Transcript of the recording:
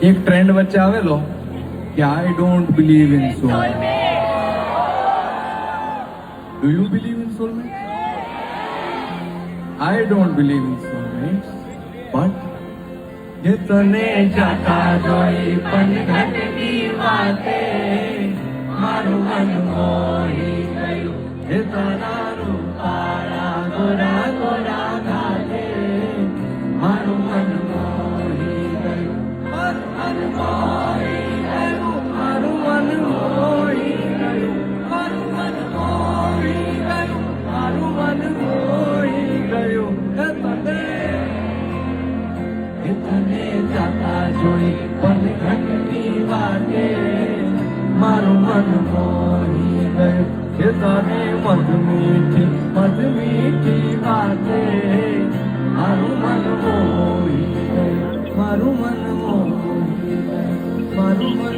એક ટ્રેન્ડ વચ્ચે આવેલો કે I don't believe in soul. Do you believe in soulmate? I don't believe in soulmate, but જે તને જાતા જોઈ પણ ઘટની વાતે મારું મન મોહી ગયું. હે તારા રૂપાળા ગોરા ગોરા ગાલે મારું મન મોહી ગયું. મારું મન મોહી ગયું. મારું મન મોહી ગયું. મારું મન મોહી ગયું. મારું મન મોહી ગયું. હે તને જાતા જોઈ પણ ઘટની વાતે મારું મન મોહી ગયું. હે તને મધમીઠી મધમીઠી વાતે મારું મન મોહી ગયું. મારું મન મોહી ગયું. મારું મન